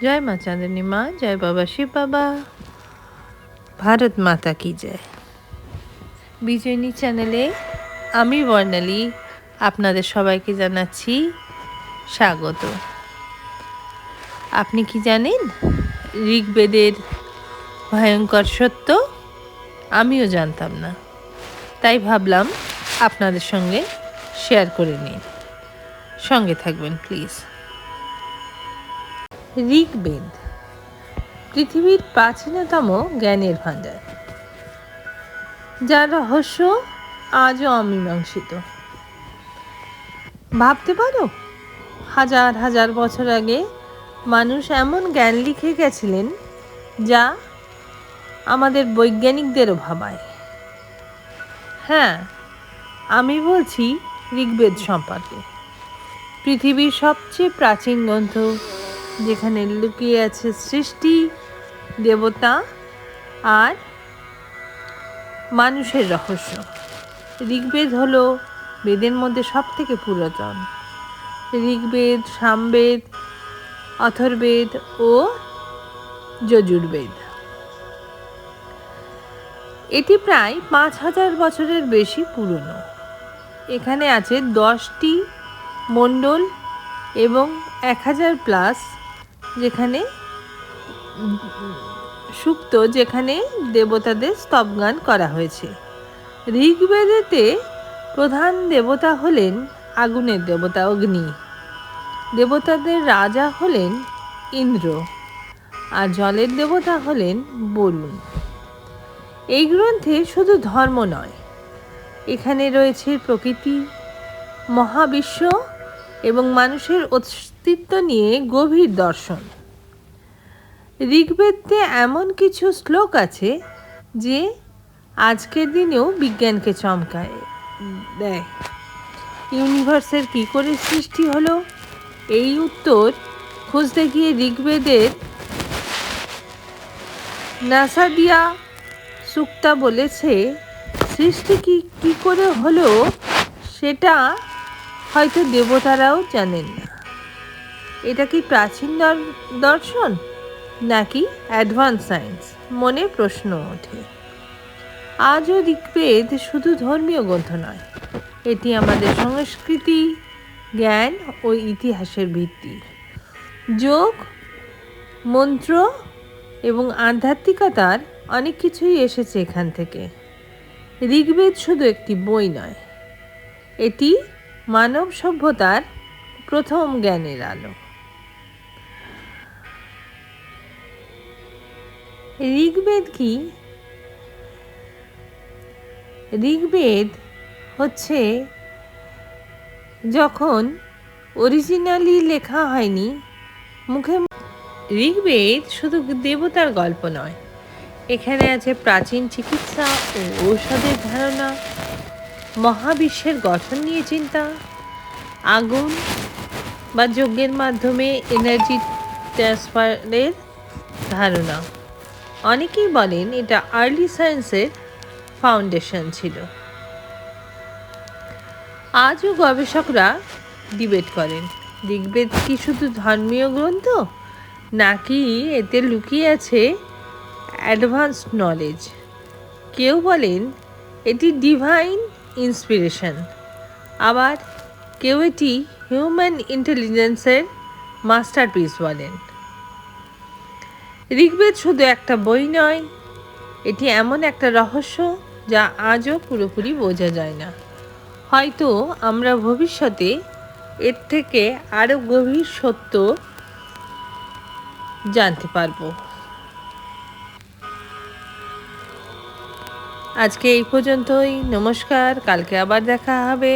জয় মা চাঁদনী মা, জয় বাবা শিব বাবা, ভারত মাতা কি জয়। বিজয়িনী চ্যানেলে আমি বর্ণালী আপনাদের সবাইকে জানাচ্ছি স্বাগত। আপনি কি জানেন ঋগ্বেদের ভয়ঙ্কর সত্য? আমিও জানতাম না, তাই ভাবলাম আপনাদের সঙ্গে শেয়ার করে নিন। সঙ্গে থাকবেন প্লিজ। ঋগ্বেদ পৃথিবীর প্রাচীনতম জ্ঞানের ভাণ্ডার, যার রহস্য আজও অমীমাংসিত। ভাবতে পারো, হাজার হাজার বছর আগে মানুষ এমন জ্ঞান লিখে গেছিলেন যা আমাদের বৈজ্ঞানিকদেরও ভাবায়। হ্যাঁ, আমি বলছি ঋগ্বেদ সম্পর্কে, পৃথিবীর সবচেয়ে প্রাচীন গ্রন্থ, যেখানে লুকিয়ে আছে সৃষ্টি, দেবতা আর মানুষের রহস্য। ঋগ্বেদ হলো বেদের মধ্যে সব থেকে পুরাতন। ঋগ্বেদ, সামবেদ, অথর্বেদ ও যজুর্বেদ। এটি প্রায় 5000 বছরের বেশি পুরনো। এখানে আছে 10টি মণ্ডল এবং 1000+ যেখানে সূক্ত, যেখানে দেবতাদের স্তবগান করা হয়েছে। ঋগ্বেদেতে প্রধান দেবতা হলেন আগুনের দেবতা অগ্নি, দেবতাদের রাজা হলেন ইন্দ্র, আর জলের দেবতা হলেন বরুণ। এই গ্রন্থে শুধু ধর্ম নয়, এখানে রয়েছে প্রকৃতি, মহাবিশ্ব এবং মানুষের অস্তিত্ব নিয়ে গভীর দর্শন। ঋগ্বেদে এমন কিছু শ্লোক আছে যে আজকের দিনেও বিজ্ঞানকে চমকায় দেয়। ইউনিভার্সের কী করে সৃষ্টি হলো, এই উত্তর খুঁজতে গিয়ে ঋগ্বেদের নাসাদিয়া সুক্তা বলেছে, সৃষ্টি কি করে হলো সেটা হয়তো দেবতারাও জানেন না। এটা কি প্রাচীন দর্শন নাকি অ্যাডভান্স সায়েন্স? মনে প্রশ্ন ওঠে। আজও ঋগ্বেদ শুধু ধর্মীয় গ্রন্থ নয়, এটি আমাদের সংস্কৃতি, জ্ঞান ও ইতিহাসের ভিত্তি। যোগ, মন্ত্র এবং আধ্যাত্মিকতার অনেক কিছুই এসেছে এখান থেকে। ঋগ্বেদ শুধু একটি বই নয়, এটি মানব সভ্যতার প্রথম জ্ঞানের আলো। ঋগ্বেদ কি? ঋগ্বেদ হচ্ছে যখন অরিজিনালি লেখা হয়নি, মুখে। ঋগ্বেদ শুধু দেবতার গল্প নয়, এখানে আছে প্রাচীন চিকিৎসা ও ঔষধের ধারণা, মহাবিশ্বের গঠন নিয়ে চিন্তা, আগুন বা যজ্ঞের মাধ্যমে এনার্জি ট্রান্সফারের ধারণা। অনেকেই বলেন এটা আর্লি সায়েন্সের ফাউন্ডেশন ছিল। আজও গবেষকরা ডিবেট করেন, ঋগ্বেদ কি শুধু ধর্মীয় গ্রন্থ নাকি এতে লুকিয়ে আছে অ্যাডভান্স নলেজ। কেউ বলেন এটি ডিভাইন ইন্সপিরেশন, আবার কেউ এটি হিউম্যান ইন্টেলিজেন্সের মাস্টারপিস বলেন। ঋগ্বেদ শুধু একটা বই নয়, এটি এমন একটা রহস্য যা আজও পুরোপুরি বোঝা যায় না। হয়তো আমরা ভবিষ্যতে এর থেকে আরও গভীর সত্য জানতে পারব। আজকে এই পর্যন্তই। নমস্কার, কালকে আবার দেখা হবে।